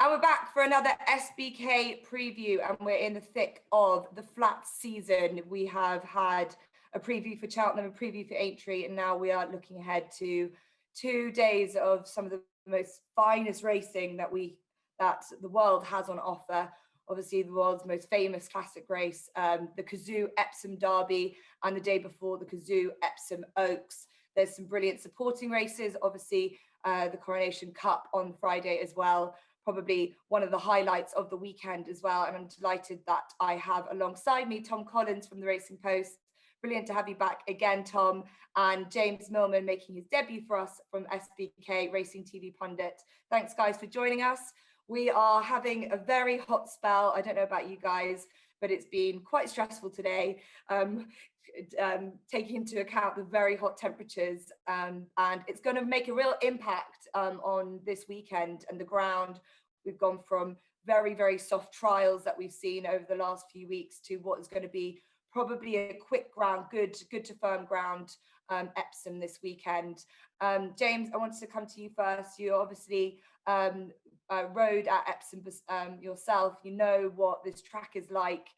And we're back for another SBK preview, and we're in the thick of the flat season. We have had a preview for Cheltenham, a preview for Aintree, and now we are looking ahead to 2 days of some of the most finest racing that the world has on offer. Obviously, the world's most famous classic race, the Kazoo Epsom Derby, and the day before, the Kazoo Epsom Oaks. There's some brilliant supporting races, obviously the Coronation Cup on Friday as well. Probably one of the highlights of the weekend as well. And I'm delighted that I have alongside me Tom Collins from the Racing Post. Brilliant to have you back again, Tom. And James Millman making his debut for us from SBK, Racing TV Pundit. Thanks, guys, for joining us. We are having a very hot spell. I don't know about you guys, but it's been quite stressful today, taking into account the very hot temperatures. And it's going to make a real impact on this weekend and the ground. We've gone from very, very soft trials that we've seen over the last few weeks to what is going to be probably a quick ground, good to firm ground, Epsom this weekend. James, I wanted to come to you first. You obviously rode at Epsom yourself. You know what this track is like.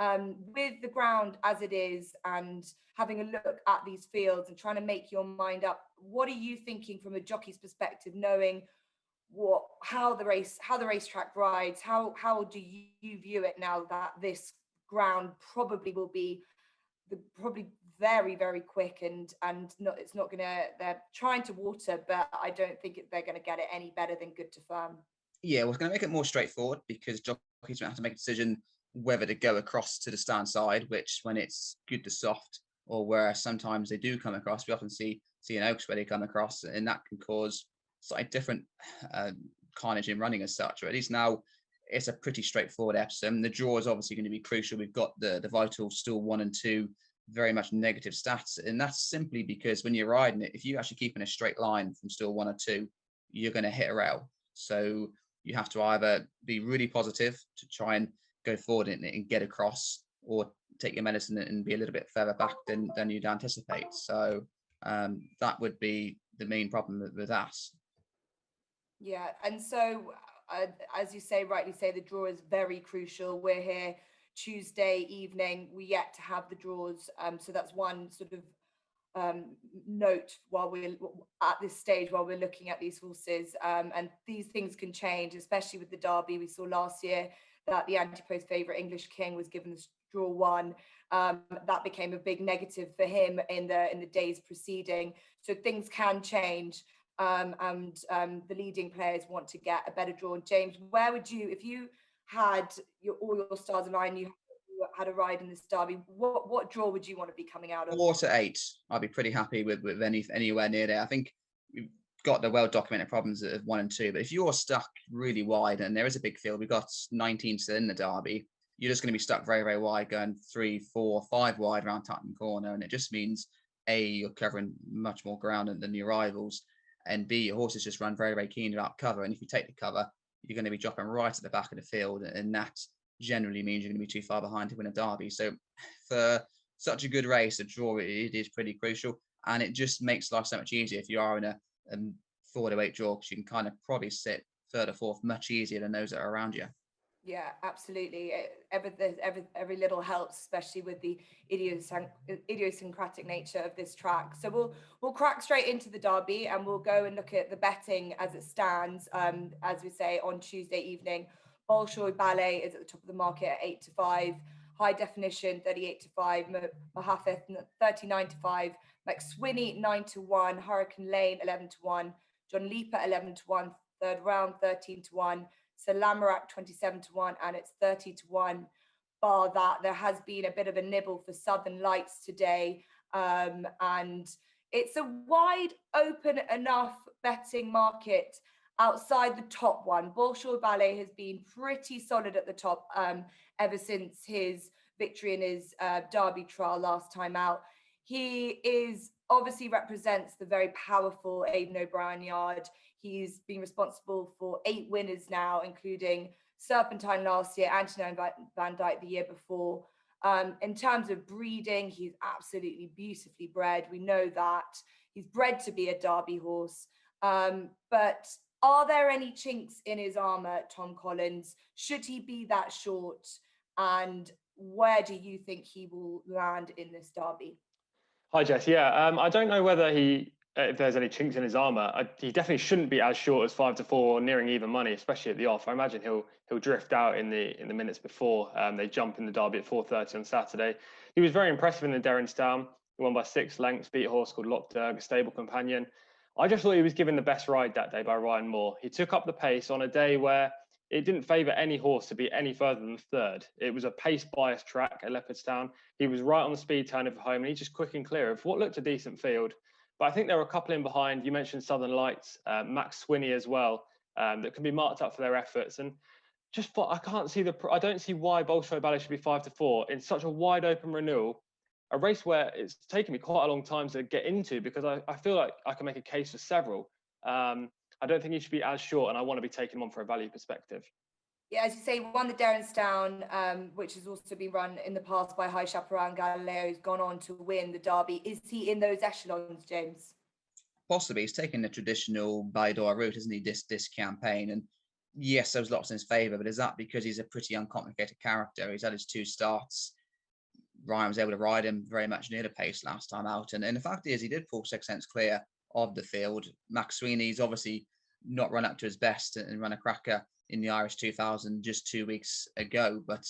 With the ground as it is and having a look at these fields and trying to make your mind up, what are you thinking from a jockey's perspective, knowing how the racetrack rides? How do you view it now that this ground probably will be very, very quick and it's not gonna, they're trying to water, but I don't think they're gonna get it any better than good to firm. Yeah, well, it's going to make it more straightforward because jockeys don't have to make a decision whether to go across to the stand side, which when it's good to soft, or where sometimes they do come across. We often see an Oaks where they come across, and that can cause slightly different carnage in running as such. Or at least now it's a pretty straightforward Epsom. The draw is obviously going to be crucial. We've got the vital stool 1 and 2 very much negative stats, and that's simply because when you're riding it, if you actually keep in a straight line from stool 1 or 2, you're going to hit a rail. So you have to either be really positive to try and go forward and get across, or take your medicine and be a little bit further back than you'd anticipate. So that would be the main problem with that. Yeah, and so as you say, rightly say, the draw is very crucial. We're here Tuesday evening. We yet to have the draws, so that's one sort of note while we're at this stage, while we're looking at these horses, and these things can change, especially with the Derby. We saw last year that the anti-post favourite English King was given the draw 1. That became a big negative for him in the days preceding. So things can change, and the leading players want to get a better draw. James, where would you, if you had all your stars aligned, you had a ride in this Derby, what draw would you want to be coming out of? 4 to 8. I'd be pretty happy with anywhere near there. I think we've got the well-documented problems of 1 and 2, but if you're stuck really wide, and there is a big field, we've got 19 still in the Derby, you're just going to be stuck very, very wide, going 3, 4, 5 wide around Tottenham Corner, and it just means A, you're covering much more ground than your rivals, and B, your horses just run very, very keen about cover, and if you take the cover, you're going to be dropping right at the back of the field, and that generally means you're going to be too far behind to win a Derby. So for such a good race, a draw, it is pretty crucial, and it just makes life so much easier if you are in a 4 to 8 draw, because you can kind of probably sit 3rd or 4th much easier than those that are around you. Yeah, absolutely. Every little helps, especially with the idiosyncratic nature of this track. So we'll crack straight into the Derby, and we'll go and look at the betting as it stands. As we say, on Tuesday evening, Bolshoi Ballet is at the top of the market at 8 to 5. High Definition 38 to 5. Mahafeth 39 to 5. Mcswinney 9 to 1. Hurricane Lane 11 to 1. John Lepa 11 to 1. Third Round 13 to 1. Salamarak 27 to 1, and it's 30 to 1. Bar that, there has been a bit of a nibble for Southern Lights today, and it's a wide open enough betting market outside the top one. Bolshoi Ballet has been pretty solid at the top ever since his victory in his Derby trial last time out. He is obviously represents the very powerful Aidan O'Brien yard. He's been responsible for 8 winners now, including Serpentine last year, Anthony Van Dyke the year before. In terms of breeding, he's absolutely beautifully bred. We know that. He's bred to be a Derby horse. But Are there any chinks in his armour, Tom Collins? Should he be that short? And where do you think he will land in this derby? Hi, Jess. Yeah, I don't know whether if there's any chinks in his armour. He definitely shouldn't be as short as 5-4 or nearing even money, especially at the off. I imagine he'll drift out in the minutes before they jump in the derby at 4:30 on Saturday. He was very impressive in the Derrinstown. He won by 6 lengths, beat a horse called Lockderg, a stable companion. I just thought he was given the best ride that day by Ryan Moore. He took up the pace on a day where it didn't favour any horse to be any further than third. It was a pace-biased track at Leopardstown. He was right on the speed turn of home, and he just quick and clear of what looked a decent field. But I think there were a couple in behind. You mentioned Southern Lights, Mcswinney as well, that can be marked up for their efforts. And just I don't see why Bolshoi Ballet should be 5-4 in such a wide open renewal, a race where it's taken me quite a long time to get into, because I feel like I can make a case for several. I don't think he should be as short, and I want to be taking him on for a value perspective. Yeah, as you say, won the Derrinstown, which has also been run in the past by High Chaparral and Galileo, who's gone on to win the Derby. Is he in those echelons, James? Possibly. He's taken the traditional Baidora route, isn't he, this campaign? And yes, there's lots in his favour, but is that because he's a pretty uncomplicated character? He's had his 2 starts. Ryan was able to ride him very much near the pace last time out. And the fact is, he did pull 6 cents clear of the field. Mcswinney's obviously not run up to his best and run a cracker in the Irish 2000 just 2 weeks ago, but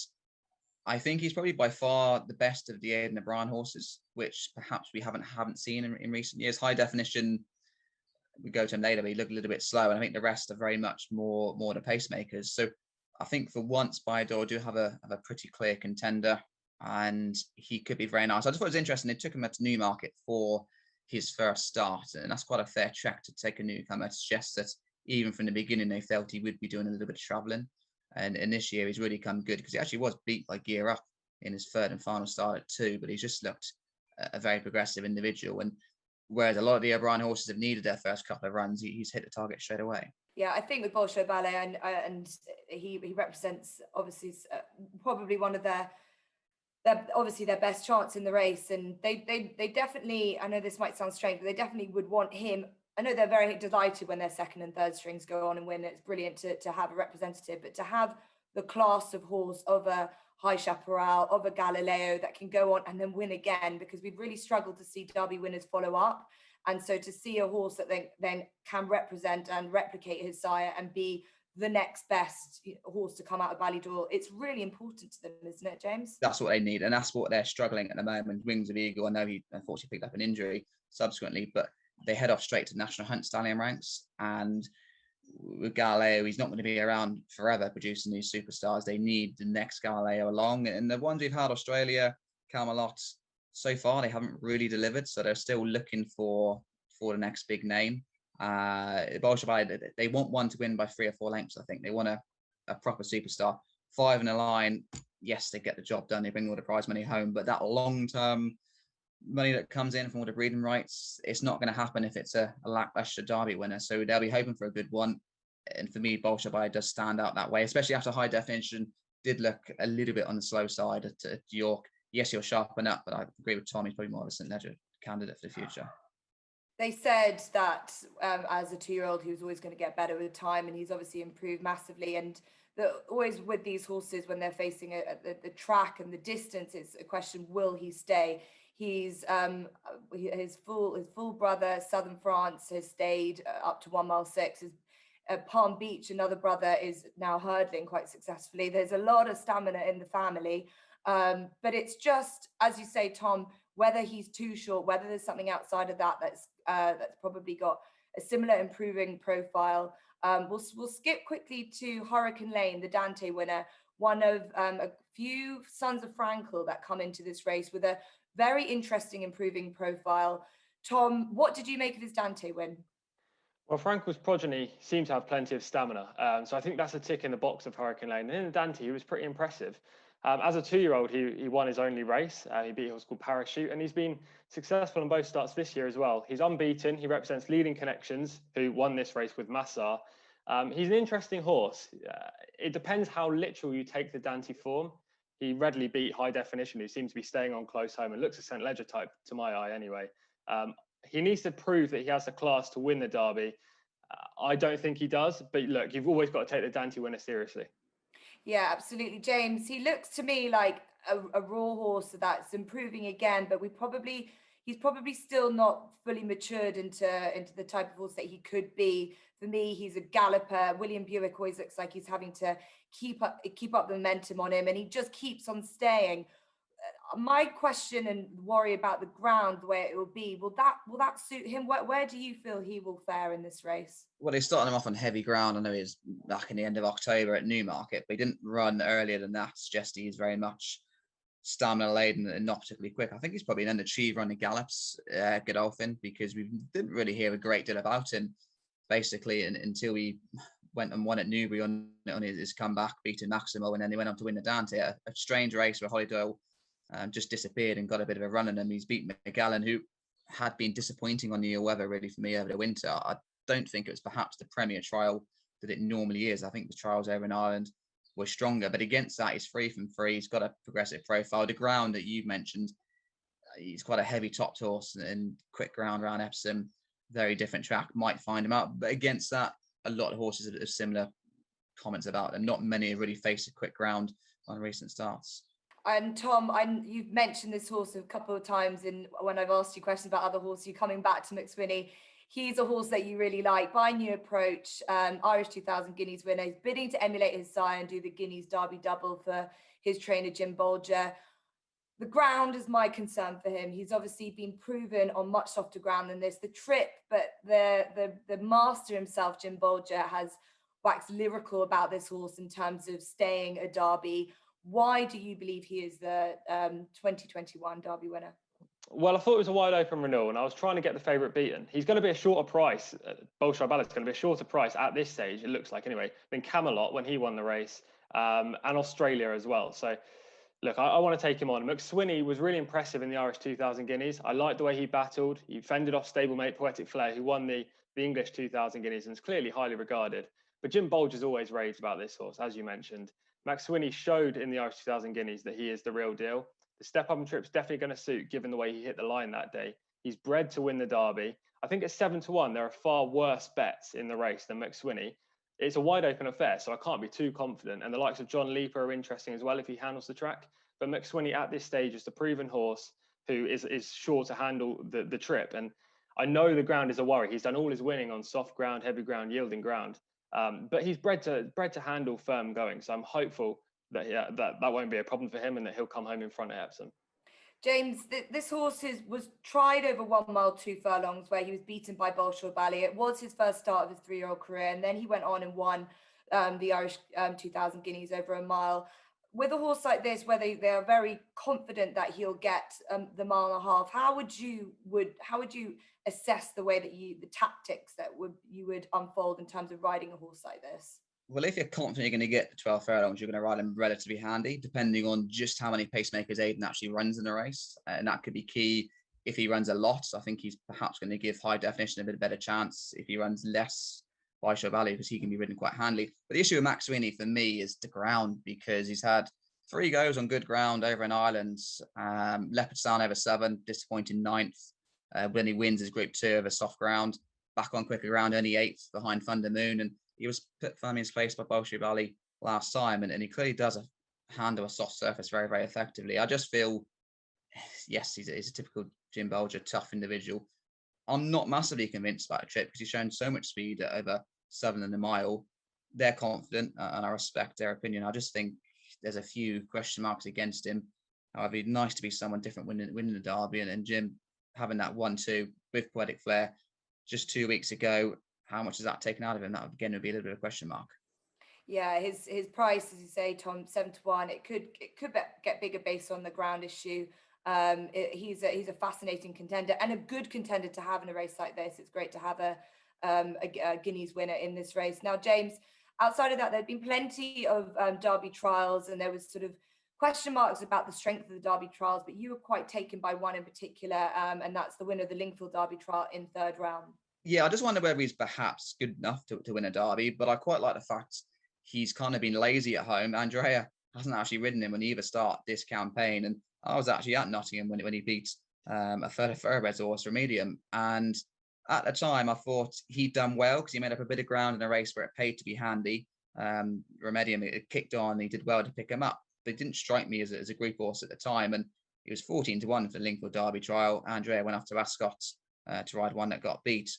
I think he's probably by far the best of the Aidan O'Brien horses, which perhaps we haven't seen in recent years. High Definition, we go to him later, but he looked a little bit slow, and I think the rest are very much more the pacemakers. So I think for once, Baidora do have a pretty clear contender, and he could be very nice. I just thought it was interesting. They took him at Newmarket for his first start, and that's quite a fair trek to take a newcomer. It suggests that even from the beginning they felt he would be doing a little bit of travelling, and this year he's really come good, because he actually was beat by Gear Up in his third and final start at 2, but he's just looked a very progressive individual. And whereas a lot of the O'Brien horses have needed their first couple of runs, he's hit the target straight away. Yeah, I think with Bolshoi Ballet, and he represents obviously probably one of their best chance in the race, and they definitely, I know this might sound strange, but they definitely would want him. I know they're very delighted when their second and third strings go on and win. It's brilliant to have a representative, but to have the class of horse of a High Chaparral, of a Galileo that can go on and then win again, because we've really struggled to see Derby winners follow up. And so to see a horse that then can represent and replicate his sire and be the next best horse to come out of Ballydor, it's really important to them, isn't it, James? That's what they need, and that's what they're struggling at the moment. Wings of Eagle, I know he unfortunately picked up an injury subsequently, but they head off straight to National Hunt Stallion ranks. And with Galileo, he's not going to be around forever producing these superstars. They need the next Galileo along, and the ones we've had, Australia, Camelot, so far they haven't really delivered, so they're still looking for the next big name. Bolshoi Ballet, they want one to win by 3 or 4 lengths. I think they want a proper superstar. 5 in a line, yes, they get the job done, they bring all the prize money home, but that long-term money that comes in from all the breeding rights, it's not going to happen if it's a lackluster Derby winner. So they'll be hoping for a good one, and for me, Bolshoi Ballet does stand out that way, especially after High Definition did look a little bit on the slow side at York. Yes, he'll sharpen up, but I agree with Tom, he's probably more of a St. Ledger candidate for the future. They said that as a 2-year-old, he was always going to get better with time, and he's obviously improved massively. And always with these horses, when they're facing the track and the distance, it's a question: will he stay? He's his full brother, Southern France, has stayed up to 1 mile 6. His Palm Beach, another brother, is now hurdling quite successfully. There's a lot of stamina in the family, but it's just, as you say, Tom, whether he's too short, whether there's something outside of that's probably got a similar improving profile. We'll skip quickly to Hurricane Lane, the Dante winner, one of a few sons of Frankel that come into this race with a very interesting improving profile. Tom, what did you make of his Dante win? Well, Frankel's progeny seemed to have plenty of stamina, so I think that's a tick in the box of Hurricane Lane. And in the Dante, he was pretty impressive. As a 2-year-old, he won his only race. He beat a horse called Parachute, and he's been successful in both starts this year as well. He's unbeaten. He represents Leading Connections, who won this race with Massar. He's an interesting horse. It depends how literal you take the Dante form. He readily beat High Definition, who seems to be staying on close home and looks a St. Ledger type to my eye anyway. He needs to prove that he has the class to win the Derby. I don't think he does. But look, you've always got to take the Dante winner seriously. Yeah, absolutely, James. He looks to me like a raw horse that's improving again, but he's probably still not fully matured into the type of horse that he could be. For me, he's a galloper. William Buick always looks like he's having to keep up the momentum on him, and he just keeps on staying. My question and worry about the ground, the way it will be, will that suit him? Where do you feel he will fare in this race? Well, they started him off on heavy ground. I know he was back in the end of October at Newmarket, but he didn't run earlier than that. Suggest he's very much stamina laden and not particularly quick. I think he's probably an underachiever on the gallops, Godolphin, because we didn't really hear a great deal about him basically until he went and won at Newbury on his comeback, beating Maximo, and then he went on to win the Dante. A strange race where Hollydale just disappeared and got a bit of a run in him. He's beaten McGallen, who had been disappointing on the weather really for me over the winter. I don't think it was perhaps the Premier trial that it normally is. I think the trials over in Ireland were stronger, but against that, he's free from free. He's got a progressive profile. The ground that you've mentioned, he's quite a heavy topped horse, and quick ground around Epsom, very different track, might find him out. But against that, a lot of horses have similar comments about them. Not many have really faced a quick ground on recent starts. And Tom, you've mentioned this horse a couple of times when I've asked you questions about other horses. You're coming back to Mcswinney. He's a horse that you really like. By New Approach, Irish 2000 Guineas winner. He's bidding to emulate his sire and do the Guineas Derby double for his trainer, Jim Bolger. The ground is my concern for him. He's obviously been proven on much softer ground than this. The trip, but the master himself, Jim Bolger, has waxed lyrical about this horse in terms of staying a Derby. Why do you believe he is the 2021 Derby winner? Well, I thought it was a wide open renewal, and I was trying to get the favourite beaten. He's going to be a shorter price. Bolshoi Ballet's going to be a shorter price at this stage, it looks like anyway, than Camelot when he won the race, and Australia as well. So, look, I want to take him on. Mcswinney was really impressive in the Irish 2000 Guineas. I liked the way he battled. He fended off stablemate Poetic Flair, who won the English 2000 Guineas and is clearly highly regarded. But Jim Bolger's always raved about this horse, as you mentioned. Mcswinney showed in the Irish 2000 Guineas that he is the real deal. The step up and trip's definitely going to suit, given the way he hit the line that day. He's bred to win the Derby. I think at 7-1, there are far worse bets in the race than Mcswinney. It's a wide open affair, so I can't be too confident. And the likes of John Lepa are interesting as well if he handles the track. But Mcswinney at this stage is the proven horse who is sure to handle the trip. And I know the ground is a worry. He's done all his winning on soft ground, heavy ground, yielding ground. But he's bred to handle firm going. So I'm hopeful that that won't be a problem for him and that he'll come home in front of Epsom. James, this horse was tried over 1 mile, 2 furlongs, where he was beaten by Bolshoi Ballet. It was his first start of his 3-year-old career, and then he went on and won the Irish 2000 Guineas over a mile. With a horse like this, where they are very confident that he'll get the mile and a half, how would you assess the way that the tactics that you would unfold in terms of riding a horse like this? Well, if you're confident you're going to get the 12 furlongs, you're going to ride him relatively handy, depending on just how many pacemakers Aidan actually runs in a race. And that could be key. If he runs a lot, I think he's perhaps going to give High Definition a bit better chance. If he runs less, Bolshoi Ballet, because he can be ridden quite handily. But the issue with Mcswinney for me is the ground, because he's had 3 goes on good ground over in Ireland. Leopardstown over 7, disappointing 9th. When he wins his Group 2 over soft ground, back on quicker ground, only 8th behind Thunder Moon. And he was put firmly in his place by Bolshoi Ballet last time. And he clearly does handle a soft surface very, very effectively. I just feel, yes, he's a typical Jim Bolger, tough individual. I'm not massively convinced about a trip because he's shown so much speed at over 7 and a mile. They're confident and I respect their opinion. I just think there's a few question marks against him. However, it'd be nice to be someone different winning the Derby, and Jim having that 1-2 with Poetic Flair just 2 weeks ago. How much is that taken out of him? That again would be a little bit of a question mark. Yeah, his price, as you say, Tom, 7-1. It could get bigger based on the ground issue. He's a fascinating contender and a good contender to have in a race like this. It's great to have a Guineas winner in this race. Now, James, outside of that, there'd been plenty of Derby trials, and there was sort of question marks about the strength of the Derby trials, but you were quite taken by one in particular, and that's the winner of the Lingfield Derby trial in 3rd round. Yeah, I just wonder whether he's perhaps good enough to win a Derby, but I quite like the fact he's kind of been lazy at home. Andrea hasn't actually ridden him on either start this campaign, and I was actually at Nottingham when he beat a Thoroughbreds horse, Remedium, and At the time, I thought he'd done well because he made up a bit of ground in a race where it paid to be handy. Remedium, it kicked on, he did well to pick him up, but it didn't strike me as a group horse at the time. And he was 14-1 for the Lingfield Derby trial. Andrea went off to Ascot to ride one that got beat,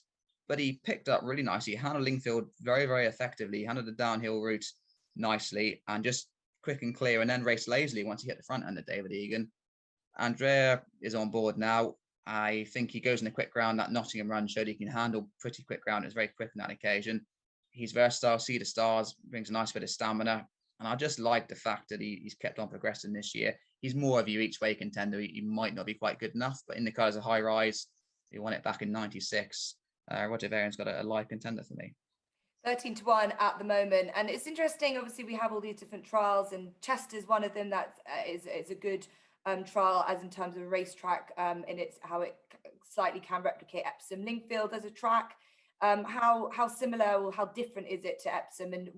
but he picked up really nicely. He handled Lingfield very, very effectively. He handled the downhill route nicely and just quick and clear, and then raced lazily once he hit the front end of David Egan. Andrea is on board now. I think he goes in the quick ground. That Nottingham run showed he can handle pretty quick ground. It's very quick on that occasion. He's versatile, see the stars, brings a nice bit of stamina. And I just like the fact that he's kept on progressing this year. He's more of your each way contender. He might not be quite good enough, but in the colours of High Rise, he won it back in '96. Roger Varian's got a live contender for me. 13-1 at the moment. And it's interesting, obviously, we have all these different trials, and Chester's one of them that is a good trial as in terms of a racetrack, and it's how it slightly can replicate Epsom. Lingfield as a track, how similar or how different is it to Epsom, and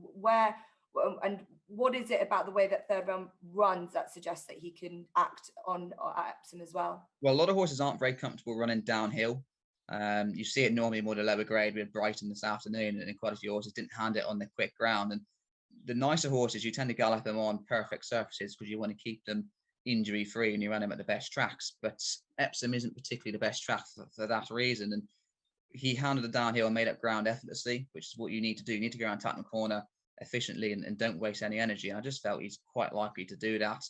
what is it about the way that third round runs that suggests that he can act on at Epsom as well? Well, a lot of horses aren't very comfortable running downhill. You see it normally more the lower grade. We had Brighton this afternoon, and quite a few horses didn't hand it on the quick ground. And the nicer horses, you tend to gallop them on perfect surfaces because you want to keep them injury free and you run them at the best tracks. But Epsom isn't particularly the best track for that reason. And he handled the downhill and made up ground effortlessly, which is what you need to do. You need to go around Tatton Corner efficiently and don't waste any energy. And I just felt he's quite likely to do that.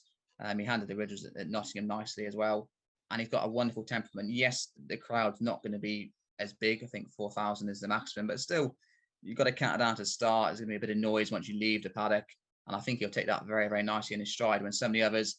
He handled the ridges at Nottingham nicely as well. And he's got a wonderful temperament. Yes, the crowd's not going to be as big. I think 4,000 is the maximum, but still, you've got to count it down to start. There's going to be a bit of noise once you leave the paddock. And I think he'll take that very, very nicely in his stride. When some of the others,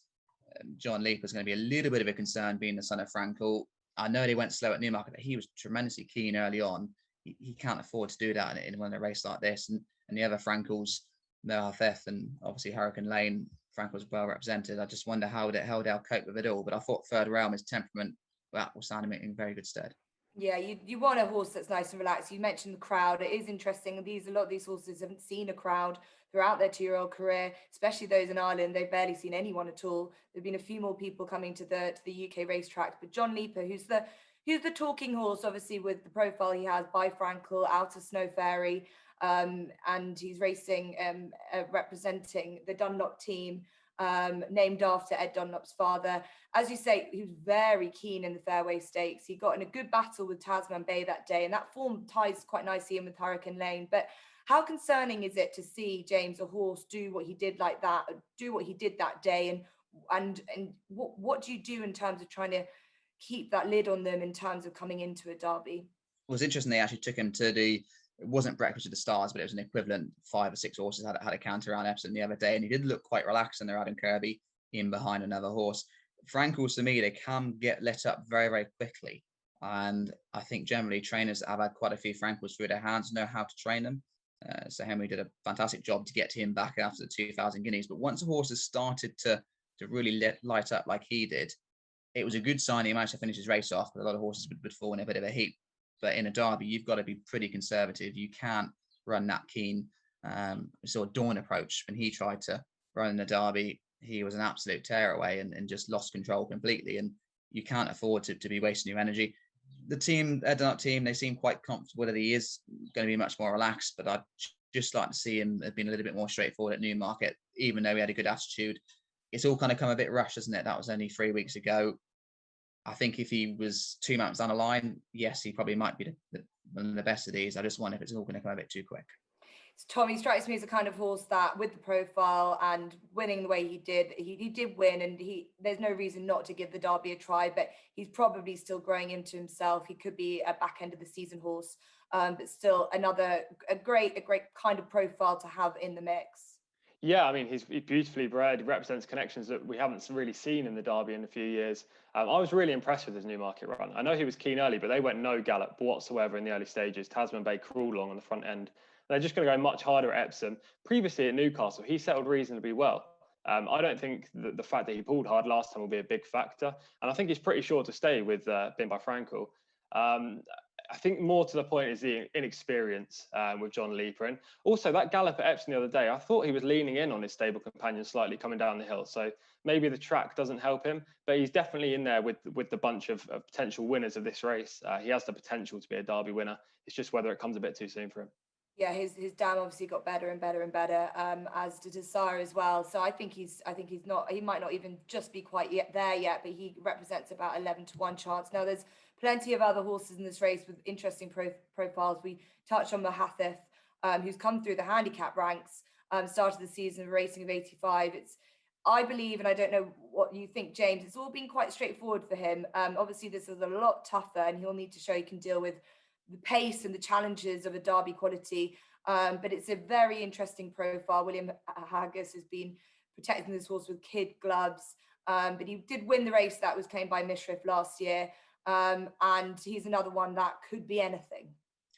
John Lepa is going to be a little bit of a concern being the son of Frankel. I know they went slow at Newmarket, but he was tremendously keen early on. He can't afford to do that in a race like this. And the other Frankels, Noah Theth and obviously Hurricane Lane, Frankel's well represented. I just wonder how they'll cope with it all. But I thought Third Realm, his temperament, that will stand him in very good stead. Yeah, you want a horse that's nice and relaxed. You mentioned the crowd. It is interesting. A lot of these horses haven't seen a crowd throughout their 2-year-old career, especially those in Ireland. They've barely seen anyone at all. There've been a few more people coming to the UK racetracks, but John Lepa, who's the talking horse, obviously with the profile he has by Frankel out of Snow Fairy, and he's racing representing the Dunlop team, named after Ed Dunlop's father. As you say, he was very keen in the Fairway Stakes. He got in a good battle with Tasman Bay that day, and that form ties quite nicely in with Hurricane Lane. But how concerning is it to see James, a horse, do what he did that day? And what do you do in terms of trying to keep that lid on them in terms of coming into a derby? It was interesting. They actually took him to it wasn't Breakfast of the Stars, but it was an equivalent. 5 or 6 horses had a counter around Epsom the other day, and he did look quite relaxed, and they're adding Kirby in behind another horse. Frankels, to me, they can get let up very, very quickly. And I think generally trainers that have had quite a few Frankels through their hands know how to train them. So Henry did a fantastic job to get him back after the 2,000 guineas. But once a horse has started to really light up like he did, it was a good sign he managed to finish his race off, but a lot of horses would fall in a bit of a heap. But in a derby, you've got to be pretty conservative. You can't run that keen sort of dawn approach. When he tried to run in the derby, he was an absolute tearaway and just lost control completely. And you can't afford to be wasting your energy. The team, Edinburgh team, they seem quite comfortable that he is going to be much more relaxed. But I'd just like to see him being a little bit more straightforward at Newmarket, even though he had a good attitude. It's all kind of come a bit rushed, isn't it? That was only 3 weeks ago. I think if he was 2 months down the line, yes, he probably might be one of the best of these. I just wonder if it's all going to come a bit too quick. Tommy strikes me as a kind of horse that, with the profile and winning the way he did win, and there's no reason not to give the Derby a try, but he's probably still growing into himself. He could be a back end of the season horse, but still a great kind of profile to have in the mix. Yeah, I mean, he's beautifully bred. He represents connections that we haven't really seen in the Derby in a few years. I was really impressed with his Newmarket run. I know he was keen early, but they went no gallop whatsoever in the early stages. Tasman Bay crawled along on the front end. They're just going to go much harder at Epsom. Previously at Newcastle, he settled reasonably well. I don't think that the fact that he pulled hard last time will be a big factor. And I think he's pretty sure to stay with Bin by Frankel. I think more to the point is the inexperience with John Lepa. And also that gallop at Epsom the other day, I thought he was leaning in on his stable companion slightly coming down the hill. So maybe the track doesn't help him, but he's definitely in there with the bunch of potential winners of this race. He has the potential to be a Derby winner. It's just whether it comes a bit too soon for him. Yeah, his dam obviously got better and better and better, as did his sire as well. So I think he might not even just be quite there yet, but he represents about 11-1 chance. Now there's plenty of other horses in this race with interesting profiles. We touched on Mahathith, who's come through the handicap ranks, started the season racing of 85. I believe, and I don't know what you think, James, it's all been quite straightforward for him. Obviously this is a lot tougher and he'll need to show he can deal with the pace and the challenges of a Derby quality, but it's a very interesting profile. William Haggis has been protecting this horse with kid gloves, but he did win the race that was claimed by Mishriff last year, and he's another one that could be anything.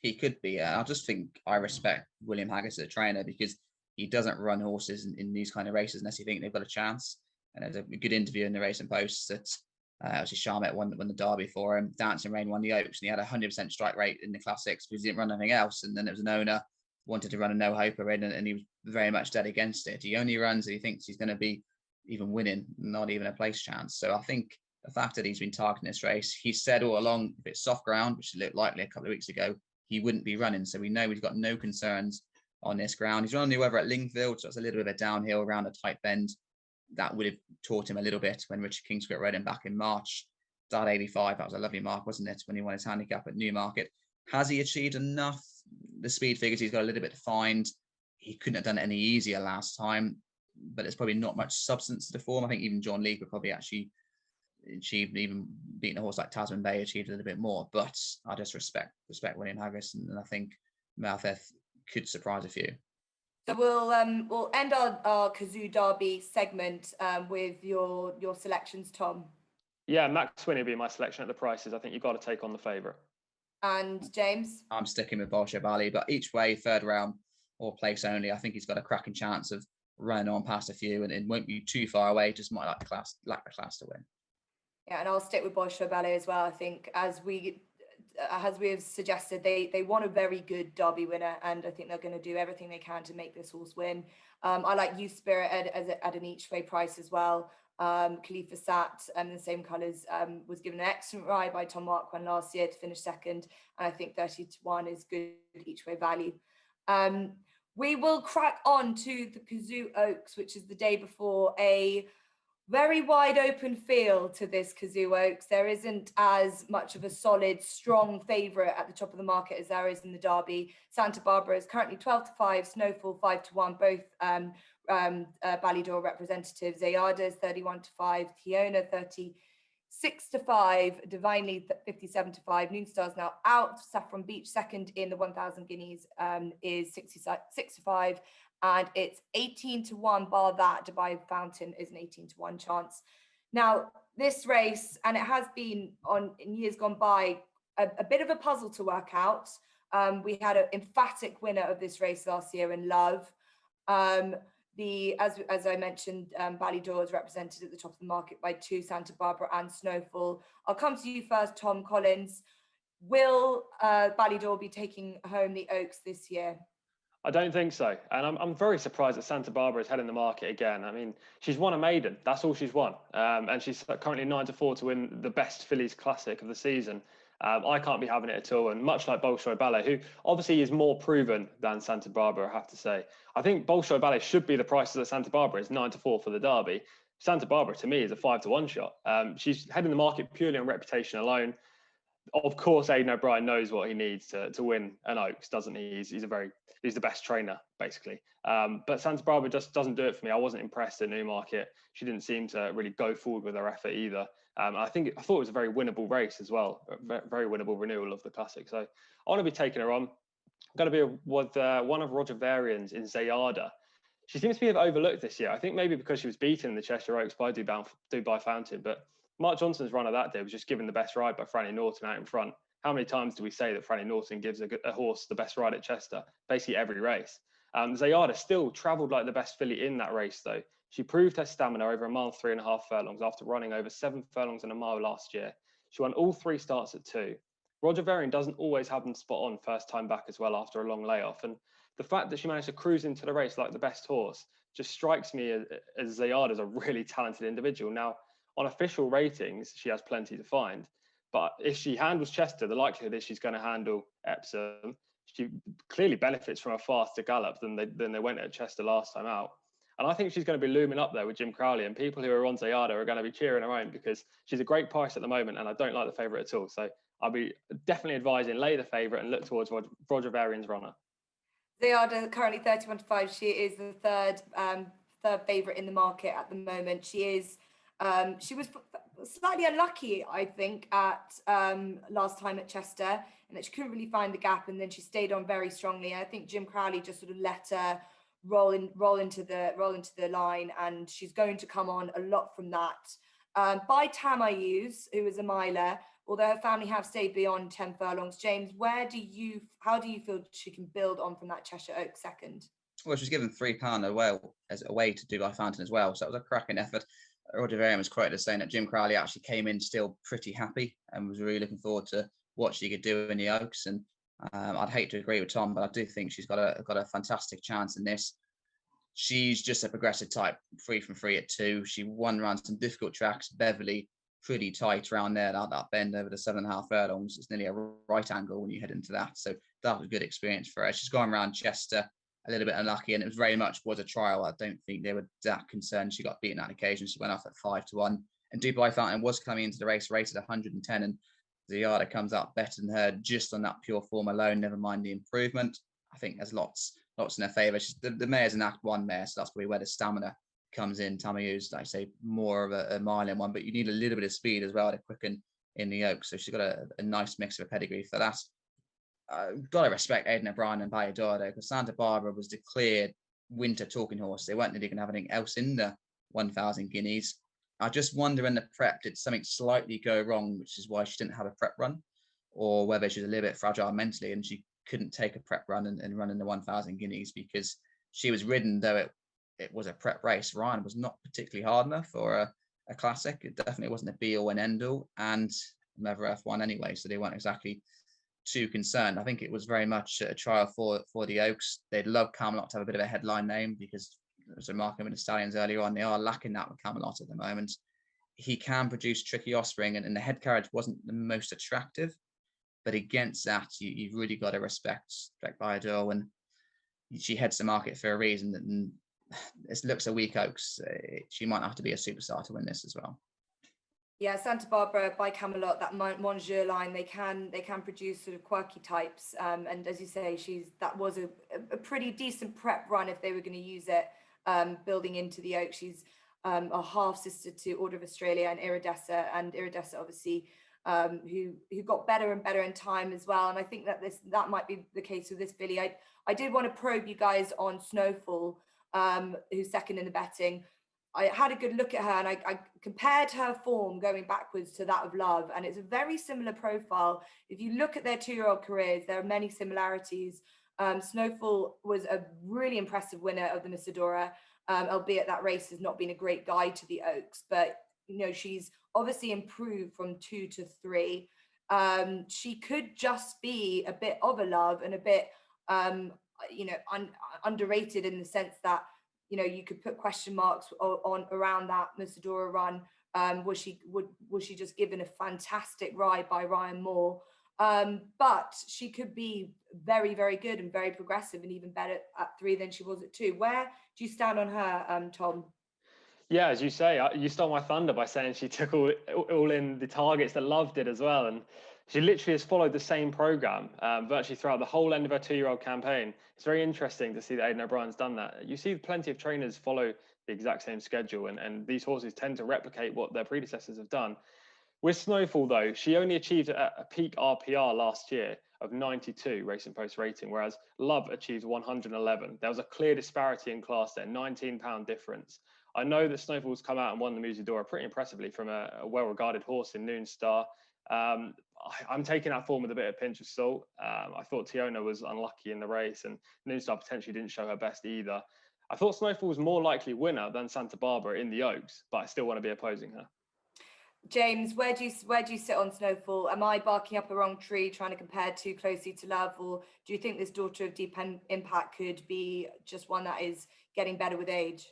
He could be. I just think I respect William Haggis as a trainer because he doesn't run horses in these kind of races unless you think they've got a chance. And there's a good interview in the Racing Post that obviously Charmet won the Derby for him. Dancing Rain won the Oaks, and he had a 100% strike rate in the Classics because he didn't run anything else. And then there was an owner wanted to run a no-hoper in, and he was very much dead against it. He only runs if he thinks he's going to be even winning, not even a place chance. So I think the fact that he's been targeting this race, he said all along, if it's soft ground, which looked likely a couple of weeks ago, he wouldn't be running. So we know he's got no concerns on this ground. He's running the weather at Lingfield, so it's a little bit of a downhill around a tight bend. That would have taught him a little bit when Richard Kingscote rode him back in March. Start 85, that was a lovely mark, wasn't it, when he won his handicap at Newmarket. Has he achieved enough? The speed figures, he's got a little bit to find. He couldn't have done it any easier last time, but there's probably not much substance to the form. I think even John Lepa probably actually achieved, even beating a horse like Tasman Bay, achieved a little bit more. But I just respect William Haggis, and I think Maltheth could surprise a few. So we'll end our Kazoo Derby segment with your selections, Tom. Yeah, Mcswinney will be my selection at the prices. I think you've got to take on the favourite. And James? I'm sticking with Bolsho Bali, but each way, third round or place only, I think he's got a cracking chance of running on past a few, and it won't be too far away. Just might lack the class to win. Yeah, and I'll stick with Bolsho Ballet as well. I think as we have suggested, they want a very good Derby winner, and I think they're going to do everything they can to make this horse win. I like Youth Spirit at an each way price as well. Khalifa Sat and the same colours was given an excellent ride by Tom Marquand last year to finish second, and I think 30-1 is good each way value. We will crack on to the Kazoo Oaks, which is the day before a very wide open field to this Kazoo Oaks. There isn't as much of a solid, strong favourite at the top of the market as there is in the Derby. Santa Barbara is currently 12-5, Snowfall 5-1, both Ballydor representatives. Zayada is 31-5, Kiona 36-5, Divinely 57-5. Noonstar's now out. Saffron Beach second in the 1,000 guineas is 66-5. And it's 18-1, bar that Dubai Fountain is an 18-1 chance. Now, this race, and it has been in years gone by, a bit of a puzzle to work out. We had an emphatic winner of this race last year in Love. As I mentioned, Ballydor is represented at the top of the market by 2, Santa Barbara and Snowfall. I'll come to you first, Tom Collins. Will Ballydor be taking home the Oaks this year? I don't think so. And I'm very surprised that Santa Barbara is heading the market again. I mean, she's won a maiden. That's all she's won. And she's currently 9-4 to win the best fillies classic of the season. I can't be having it at all. And much like Bolshoi Ballet, who obviously is more proven than Santa Barbara, I have to say. I think Bolshoi Ballet should be the prices that Santa Barbara is, 9-4 for the Derby. Santa Barbara, to me, is a 5-1 shot. She's heading the market purely on reputation alone. Of course, Aidan O'Brien knows what he needs to win an Oaks, doesn't he? He's the best trainer, basically. But Santa Barbara just doesn't do it for me. I wasn't impressed at Newmarket. She didn't seem to really go forward with her effort either. I thought it was a very winnable race as well, a very winnable renewal of the Classic. So I want to be taking her on. I'm going to be with one of Roger Varian's in Zayada. She seems to be overlooked this year. I think maybe because she was beaten in the Cheshire Oaks by Dubai Fountain, but Mark Johnson's run of that day was just given the best ride by Franny Norton out in front. How many times do we say that Franny Norton gives a horse the best ride at Chester? Basically every race. Zayada still travelled like the best filly in that race, though. She proved her stamina over a mile, 3.5 furlongs after running over 7 furlongs in a mile last year. She won all 3 starts at 2. Roger Varian doesn't always have them spot on first time back as well after a long layoff. And the fact that she managed to cruise into the race like the best horse just strikes me as Zayada is a really talented individual. Now, on official ratings, she has plenty to find. But if she handles Chester, the likelihood is she's going to handle Epsom. She clearly benefits from a faster gallop than they went at Chester last time out. And I think she's going to be looming up there with Jim Crowley, and people who are on Zayada are going to be cheering her on because she's a great price at the moment, and I don't like the favourite at all. So I'll be definitely advising lay the favourite and look towards Roger Varian's runner. Zayada currently 31-5. She is the third favourite in the market at the moment. She was slightly unlucky, I think, at last time at Chester, and that she couldn't really find the gap, and then she stayed on very strongly. I think Jim Crowley just sort of let her roll into the line, and she's going to come on a lot from that. By Tamayus, who is a miler, although her family have stayed beyond 10 furlongs. James, how do you feel she can build on from that Cheshire Oaks second? Well, she was given £3 as a way to do by Fountain as well, so it was a cracking effort. Roger Varian was quoted as saying that Jim Crowley actually came in still pretty happy and was really looking forward to what she could do in the Oaks. And I'd hate to agree with Tom, but I do think she's got a fantastic chance in this. She's just a progressive type, 3 from 3 at 2. She won around some difficult tracks, Beverley, pretty tight around there, that bend over the 7.5 furlongs. It's nearly a right angle when you head into that. So that was a good experience for her. She's gone around Chester, a little bit unlucky, and it was very much was a trial. I don't think they were that concerned. She got beaten on occasion. She went off at 5-1. And Dubai Fountain was coming into the race, rated 110, and Zayada comes out better than her just on that pure form alone, never mind the improvement. I think there's lots in her favour. The mare's an Act 1 mare, so that's probably where the stamina comes in. Tamayu's, like I say, more of a mile in one, but you need a little bit of speed as well to quicken in the Oaks. So she's got a nice mix of a pedigree for that. Got to respect Aidan O'Brien and Valladolid, because Santa Barbara was declared winter talking horse. They weren't really going to have anything else in the 1,000 guineas. I just wonder in the prep, did something slightly go wrong, which is why she didn't have a prep run, or whether she was a little bit fragile mentally and she couldn't take a prep run and run in the 1,000 guineas, because she was ridden, though it was a prep race. Ryan was not particularly hard enough for a classic. It definitely wasn't a be-all and end-all, and never F1 anyway, so they weren't exactly too concerned. I think it was very much a trial for the Oaks. They'd love Camelot to have a bit of a headline name, because as remarking with the Stallions earlier on, they are lacking that with Camelot at the moment. He can produce tricky offspring, and the head carriage wasn't the most attractive, but against that, you've really got to respect Bayador, and she heads the market for a reason. And it looks a weak Oaks. She might have to be a superstar to win this as well. Yeah, Santa Barbara by Camelot, that Monsieur line, they can produce sort of quirky types. And as you say, that was a pretty decent prep run if they were going to use it, building into the Oaks. She's a half sister to Order of Australia and Iridessa obviously, who got better and better in time as well. And I think that might be the case with this filly. I did want to probe you guys on Snowfall, who's second in the betting. I had a good look at her, and I compared her form going backwards to that of Love, and it's a very similar profile. If you look at their 2-year-old careers, there are many similarities. Snowfall was a really impressive winner of the Missadora, albeit that race has not been a great guide to the Oaks, but she's obviously improved from 2 to 3. She could just be a bit of a Love and a bit underrated in the sense that you could put question marks on around that Missadora run. Was she just given a fantastic ride by Ryan Moore? But she could be very, very good and very progressive, and even better at 3 than she was at 2. Where do you stand on her, Tom? Yeah, as you say, you stole my thunder by saying she took all in the targets that Love did as well. And she literally has followed the same program virtually throughout the whole end of her 2-year-old campaign. It's very interesting to see that Aidan O'Brien's done that. You see plenty of trainers follow the exact same schedule, and these horses tend to replicate what their predecessors have done. With Snowfall, though, she only achieved a peak RPR last year of 92 Racing Post rating, whereas Love achieved 111. There was a clear disparity in class there, £19 difference. I know that Snowfall's come out and won the Musidora pretty impressively from a well-regarded horse in Noon Star. I'm taking that form with a bit of pinch of salt. I thought Tiona was unlucky in the race, and Noon Star potentially didn't show her best either. I thought Snowfall was more likely winner than Santa Barbara in the Oaks, but I still want to be opposing her. James, where do you sit on Snowfall? Am I barking up a wrong tree, trying to compare too closely to Love, or do you think this Daughter of Deep Impact could be just one that is getting better with age?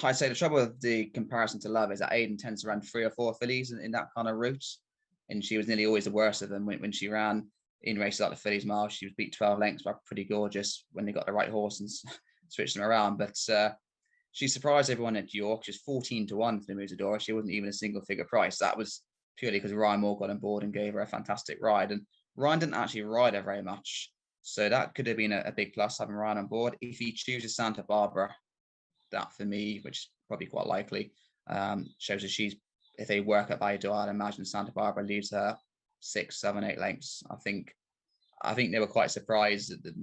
I'd say the trouble with the comparison to Love is that Aiden tends to run 3 or 4 fillies in that kind of route, and she was nearly always the worst of them when she ran in races like the Fillies Mile. She was beat 12 lengths by Pretty Gorgeous when they got the right horse and switched them around. But she surprised everyone at York. She was 14 to 1 for the Musadora. She wasn't even a single figure price. That was purely because Ryan Moore got on board and gave her a fantastic ride. And Ryan didn't actually ride her very much. So that could have been a big plus, having Ryan on board. If he chooses Santa Barbara, that for me, which is probably quite likely, shows that if they work at Valladolid, I'd imagine Santa Barbara leaves her 6, 7, 8 lengths. I think they were quite surprised that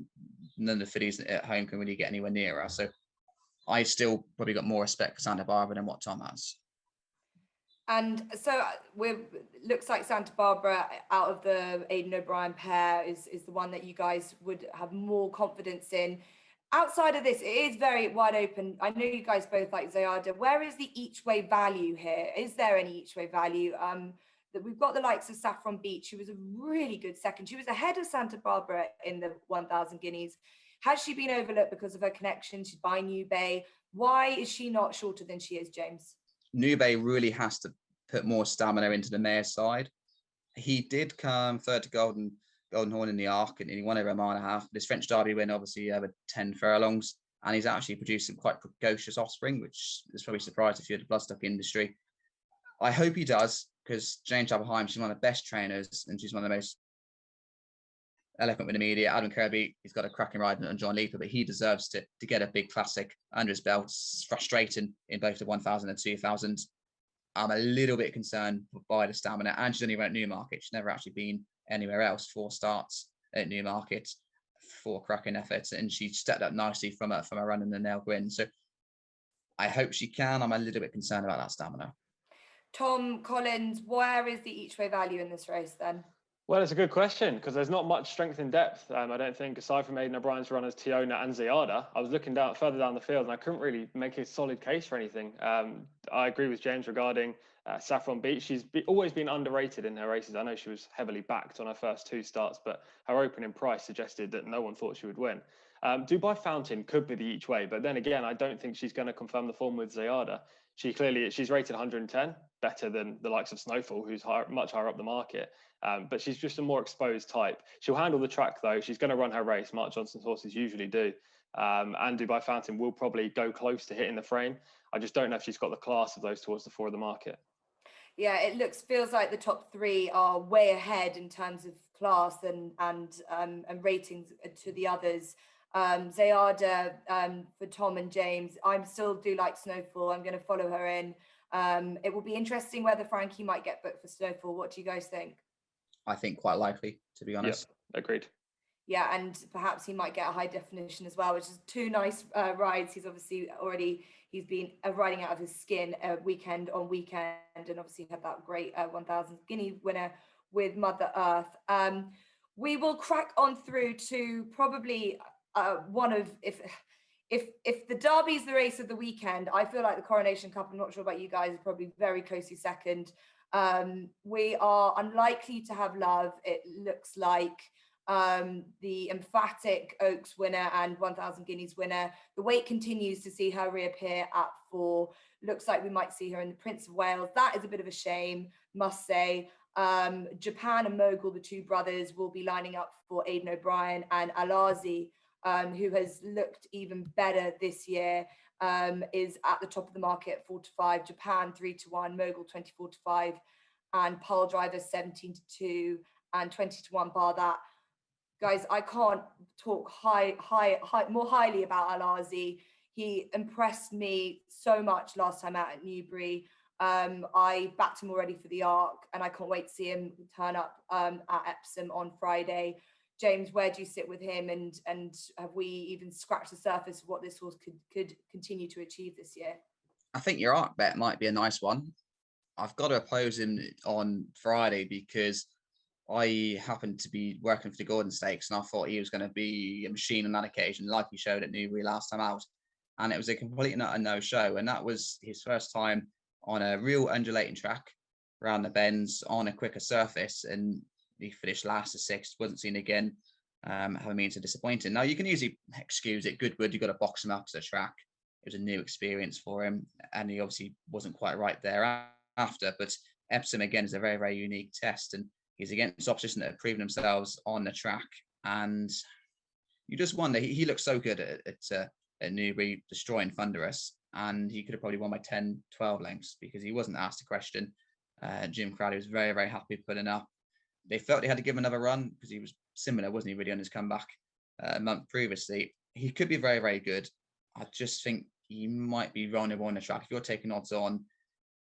none of the fillies at home can really get anywhere near her. So I still probably got more respect for Santa Barbara than what Tom has. And so looks like Santa Barbara, out of the Aidan O'Brien pair, is the one that you guys would have more confidence in. Outside of this, it is very wide open. I know you guys both like Zayada. Where is the each way value here? Is there any each way value? That we've got the likes of Saffron Beach, who was a really good second. She was ahead of Santa Barbara in the 1,000 guineas. Has she been overlooked because of her connection? She's by New Bay. Why is she not shorter than she is, James? New Bay really has to put more stamina into the mare's side. He did come third to Golden Horn in the Arc, and he won over a mile and a half. This French Derby win, obviously, over 10 furlongs, and he's actually produced some quite precocious offspring, which is probably surprised if you're the bloodstock industry. I hope he does, because Jane Chapelheim, she's one of the best trainers, and she's one of the most eloquent with the media. Adam Kirby, he's got a cracking ride on John Lepa, but he deserves to get a big classic under his belt. It's frustrating in both the 1,000 and 2,000. I'm a little bit concerned by the stamina, and she's only run at Newmarket. She's never actually been anywhere else. 4 starts at Newmarket, 4 cracking efforts, and she stepped up nicely from a run in the Nell Gwyn. So I hope she can. I'm a little bit concerned about that stamina. Tom Collins, where is the each way value in this race then? Well, it's a good question, because there's not much strength in depth, I don't think, aside from Aidan O'Brien's runners Tiona and Zayada. I was looking further down the field, and I couldn't really make a solid case for anything. I agree with James regarding Saffron Beach. She's always been underrated in her races. I know she was heavily backed on her first 2 starts, but her opening price suggested that no one thought she would win. Dubai Fountain could be the each way, but then again, I don't think she's going to confirm the form with Zayada. She's rated 110, better than the likes of Snowfall, who's much higher up the market. But she's just a more exposed type. She'll handle the track, though. She's going to run her race. Mark Johnson's horses usually do. And Dubai Fountain will probably go close to hitting the frame. I just don't know if she's got the class of those towards the 4 of the market. Yeah, it feels like the top 3 are way ahead in terms of class and ratings to the others. Zayada, for Tom and James, I still do like Snowfall. I'm going to follow her in. It will be interesting whether Frankie might get booked for Snowfall. What do you guys think? I think quite likely, to be honest. Yep, agreed. Yeah, and perhaps he might get a high definition as well, which is 2 nice rides. He's been riding out of his skin weekend on weekend, and obviously had that great 1,000 guinea winner with Mother Earth. We will crack on through to probably one of, if the Derby's the race of the weekend, I feel like the Coronation Cup, I'm not sure about you guys, is probably very closely second. We are unlikely to have Love, it looks like. The emphatic Oaks winner and 1,000 guineas winner. The wait continues to see her reappear at 4. Looks like we might see her in the Prince of Wales. That is a bit of a shame, must say. Japan and Mogul, the 2 brothers, will be lining up for Aidan O'Brien, and Alazi, who has looked even better this year, is at the top of the market at 4 to 5. Japan 3 to 1, Mogul 24 to 5, and Pile Driver 17 to 2, and 20 to 1 bar that. Guys, I can't talk more highly about Alazi. He impressed me so much last time out at Newbury. I backed him already for the Arc, and I can't wait to see him turn up at Epsom on Friday. James, where do you sit with him, and have we even scratched the surface of what this horse could continue to achieve this year? I think your Arc bet might be a nice one. I've got to oppose him on Friday because I happened to be working for the Gordon Stakes, and I thought he was going to be a machine on that occasion, like he showed at Newbury last time out. And it was a complete and utter no-show. And that was his first time on a real undulating track, around the bends on a quicker surface, and he finished last to sixth. Wasn't seen again. Having been so disappointing. Now you can easily excuse it. Goodwood, you got to box him up to the track. It was a new experience for him, and he obviously wasn't quite right there after. But Epsom again is a very, very unique test, and he's against opposition that have proven themselves on the track. And you just wonder, he looked so good at Newbury, destroying Thunderous, and he could have probably won by 10, 12 lengths because he wasn't asked a question. Jim Crowley was very, very happy putting up. They felt they had to give him another run because he was similar, wasn't he, really, on his comeback a month previously. He could be very, very good. I just think he might be vulnerable on the track. If you're taking odds on,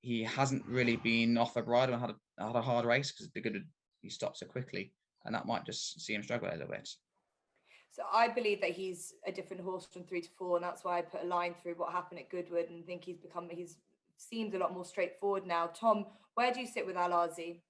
he hasn't really been off a bridle and had a hard race because he stopped so quickly, and that might just see him struggle a little bit. So I believe that he's a different horse from 3 to 4, and that's why I put a line through what happened at Goodwood and think he's seems a lot more straightforward now. Tom, where do you sit with Al-Azi?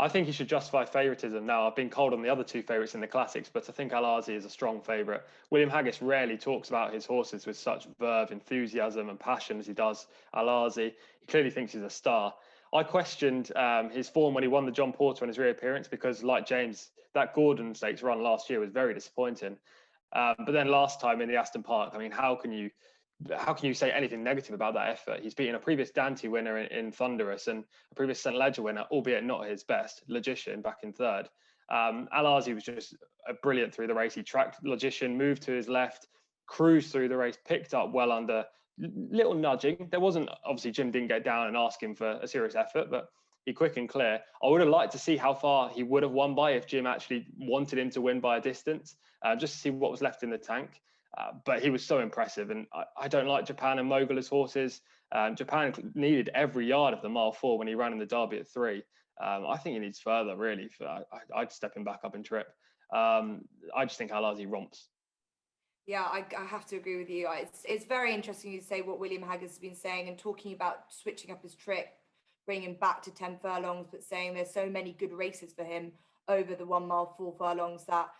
I think he should justify favouritism now. I've been cold on the other two favourites in the classics, but I think Al-Azi is a strong favourite. William Haggis rarely talks about his horses with such verve, enthusiasm and passion as he does Al-Azi. He clearly thinks he's a star. I questioned his form when he won the John Porter on his reappearance because, like James, that Gordon Stakes run last year was very disappointing. But then last time in the Aston Park, I mean, how can you say anything negative about that effort? He's beaten a previous Dante winner in Thunderous and a previous St. Ledger winner, albeit not his best, Logician, back in third. Al-Azi was just brilliant through the race. He tracked Logician, moved to his left, cruised through the race, picked up well under, little nudging. There wasn't, obviously Jim didn't get down and ask him for a serious effort, but he quick and clear. I would have liked to see how far he would have won by if Jim actually wanted him to win by a distance, just to see what was left in the tank. But he was so impressive, and I don't like Japan and Mogul as horses. Japan needed every yard of the mile 4 when he ran in the Derby at 3. I think he needs further, really. I'd step him back up in trip. I just think Al-Azi romps. Yeah, I have to agree with you. It's very interesting you say what William Haggis has been saying and talking about switching up his trick, bringing him back to 10 furlongs, but saying there's so many good races for him over the 1 mile 4 furlongs that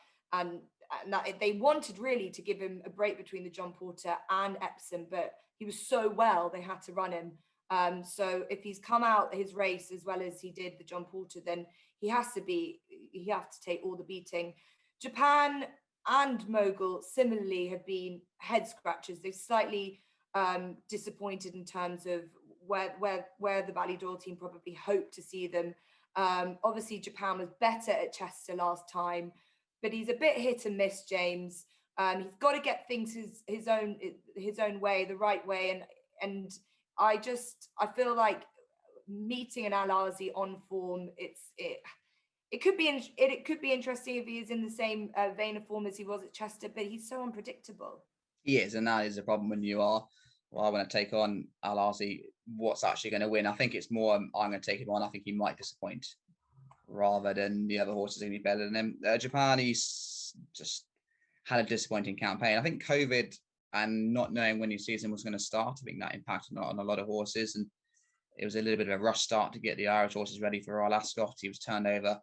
they wanted really to give him a break between the John Porter and Epsom, but he was so well they had to run him. So if he's come out his race as well as he did the John Porter, then he has to take all the beating. Japan and Mogul similarly have been head scratchers. They've slightly disappointed in terms of where the Ballydoyle team probably hoped to see them. Obviously Japan was better at Chester last time, but he's a bit hit and miss, James. He's got to get things his own way, the right way, and I feel like meeting an Al-Azi on form, it could be interesting if he is in the same vein of form as he was at Chester, but he's so unpredictable. He is, and that is a problem when you are. Well, I want to take on Al-Azi. What's actually going to win? I think it's more I'm going to take him on. I think he might disappoint, rather than the other horses going to be better than him. Japan, he's just had a disappointing campaign. I think COVID and not knowing when your season was going to start, I think that impacted on a lot of horses. And it was a little bit of a rush start to get the Irish horses ready for Royal Ascot. He was turned over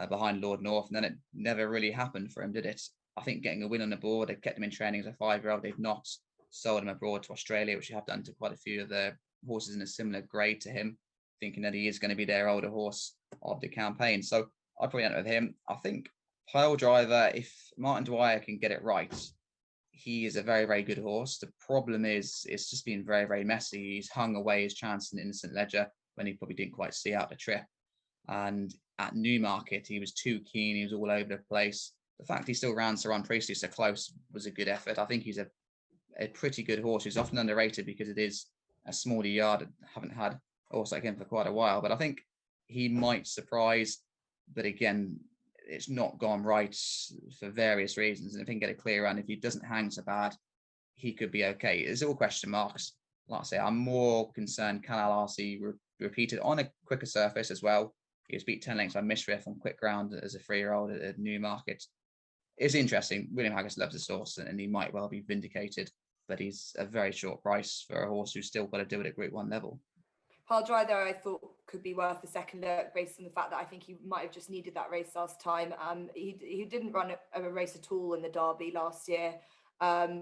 behind Lord North, and then it never really happened for him, did it? I think getting a win on the board, they've kept him in training as a 5-year-old. They've not sold him abroad to Australia, which they have done to quite a few of the horses in a similar grade to him, thinking that he is going to be their older horse of the campaign. So I'd probably end up with him. I think Pile Driver, if Martin Dwyer can get it right, he is a very, very good horse. The problem is it's just been very, very messy. He's hung away his chance in Innocent Ledger when he probably didn't quite see out the trip. And at Newmarket, he was too keen. He was all over the place. The fact he still ran Sir Ron Priestley so close was a good effort. I think he's a pretty good horse. He's often underrated because it is a smaller yard. I haven't had a horse like him for quite a while, but I think he might surprise. But again, it's not gone right for various reasons. And if he can get a clear run, if he doesn't hang so bad, he could be okay. It's all question marks. Like I say, I'm more concerned can Al-Azi repeat it on a quicker surface as well. He was beat 10 lengths by Misriff on quick ground as a 3-year-old at Newmarket. It's interesting. William Haggis loves his horse and he might well be vindicated, but he's a very short price for a horse who's still got to do it at Group 1 level. Pile Driver, I thought, could be worth a second look based on the fact that I think he might have just needed that race last time. He didn't run a race at all in the Derby last year.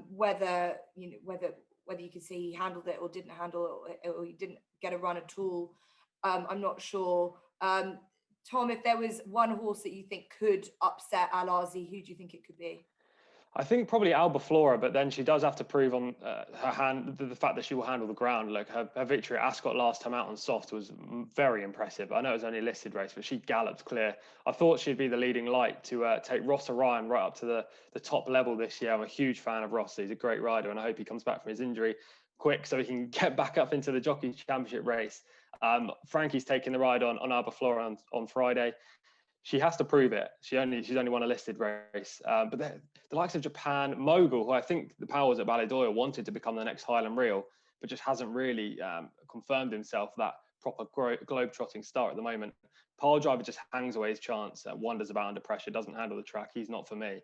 Whether you can say he handled it or didn't handle it, or he didn't get a run at all. I'm not sure. Tom, if there was one horse that you think could upset Al-Azi, who do you think it could be? I think probably Albaflora, but then she does have to prove on her hand the fact that she will handle the ground. Like her victory at Ascot last time out on soft was very impressive. I know it was only a listed race, but she galloped clear. I thought she'd be the leading light to take Ross Orion right up to the top level this year. I'm a huge fan of Ross. He's a great rider, and I hope he comes back from his injury quick so he can get back up into the Jockey Championship race. Frankie's taking the ride on Albaflora on Friday. She has to prove it. She's only won a listed race. But the likes of Japan, Mogul, who I think the powers at Ballydoyle wanted to become the next Highland Reel, but just hasn't really confirmed himself that proper globe-trotting star at the moment. Pile Driver just hangs away his chance, wonders about under pressure, doesn't handle the track. He's not for me.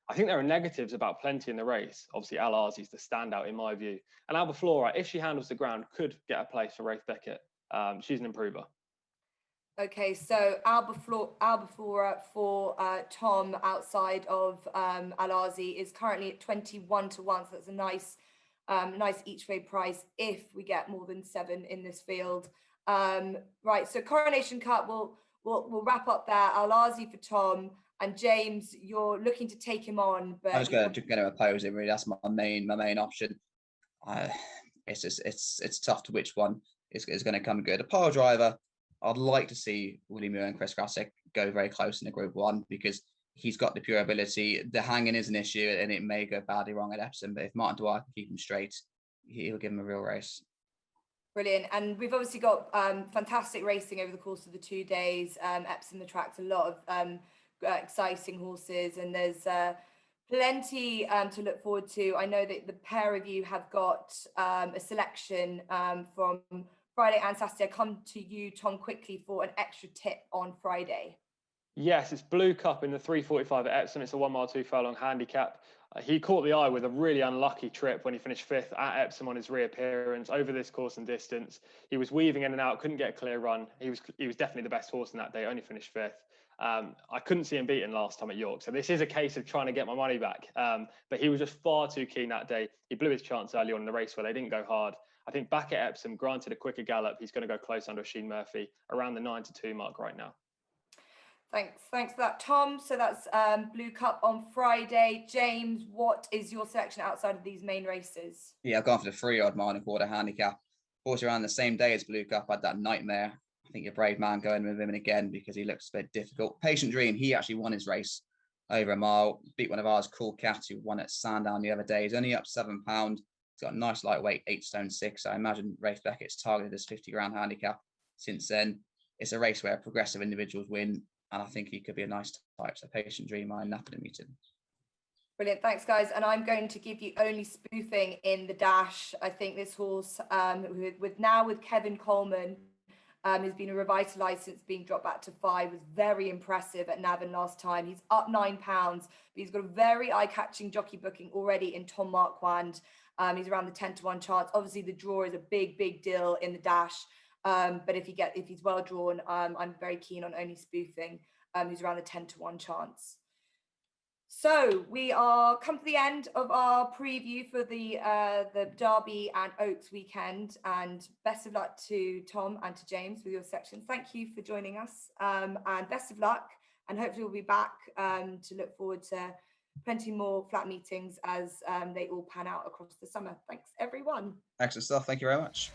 I think there are negatives about plenty in the race. Obviously, Al-Azi's the standout in my view. And Albaflora, if she handles the ground, could get a place for Rafe Beckett. She's an improver. Okay, so Albaflora for Tom outside of Al-Azi is currently at 21 to 1. So that's a nice each way price if we get more than 7 in this field. Right, so Coronation Cup, we'll wrap up there. Al-Azi for Tom, and James, you're looking to take him on, but I was going to oppose him. Really, that's my main option. It's tough to which one is going to come good. A Pile Driver, I'd like to see Willie Muir and Chris Grassick go very close in the Group 1 because he's got the pure ability. The hanging is an issue and it may go badly wrong at Epsom, but if Martin Dwyer can keep him straight, he'll give him a real race. Brilliant. And we've obviously got fantastic racing over the course of the 2 days. Epsom attracts a lot of exciting horses, and there's plenty to look forward to. I know that the pair of you have got a selection from Friday and Saturday. I come to you, Tom, quickly for an extra tip on Friday. Yes, it's Blue Cup in the 3:45 at Epsom. It's a 1 mile 2 furlong handicap. He caught the eye with a really unlucky trip when he finished 5th at Epsom on his reappearance over this course and distance. He was weaving in and out, couldn't get a clear run. He was definitely the best horse in that day, only finished 5th. I couldn't see him beaten last time at York. So this is a case of trying to get my money back. But he was just far too keen that day. He blew his chance early on in the race where they didn't go hard. I think back at Epsom, granted a quicker gallop, he's going to go close under Sheen Murphy, around the 9 to 2 mark right now. Thanks for that, Tom. So that's Blue Cup on Friday. James, what is your selection outside of these main races? Yeah, I've gone for the 3-odd mile and quarter handicap. Also around the same day as Blue Cup, I had that Nightmare. I think you're a brave man going with him again because he looks a bit difficult. Patient Dream, he actually won his race over a mile, beat one of ours, Cool Cat, who won at Sandown the other day. He's only up £7. He's got a nice lightweight, 8 stone 6. I imagine Rafe Beckett's targeted as 50 grand handicap since then. It's a race where progressive individuals win, and I think he could be a nice type. So Patient Dream, I'm napping to meet him. Brilliant, thanks guys. And I'm going to give you Only Spoofing in the dash. I think this horse, with Kevin Coleman, has been revitalised since being dropped back to 5, was very impressive at Navan last time. He's up £9, but he's got a very eye-catching jockey booking already in Tom Marquand. He's around the 10 to 1 chance. Obviously, the draw is a big deal in the dash. But if he's well drawn, I'm very keen on Only Spoofing, who's around the 10 to 1 chance. So we are come to the end of our preview for the Derby and Oaks weekend, and best of luck to Tom and to James with your sections. Thank you for joining us, and best of luck, and hopefully we'll be back to look forward to plenty more flat meetings as they all pan out across the summer. Thanks everyone. Excellent stuff. Thank you very much.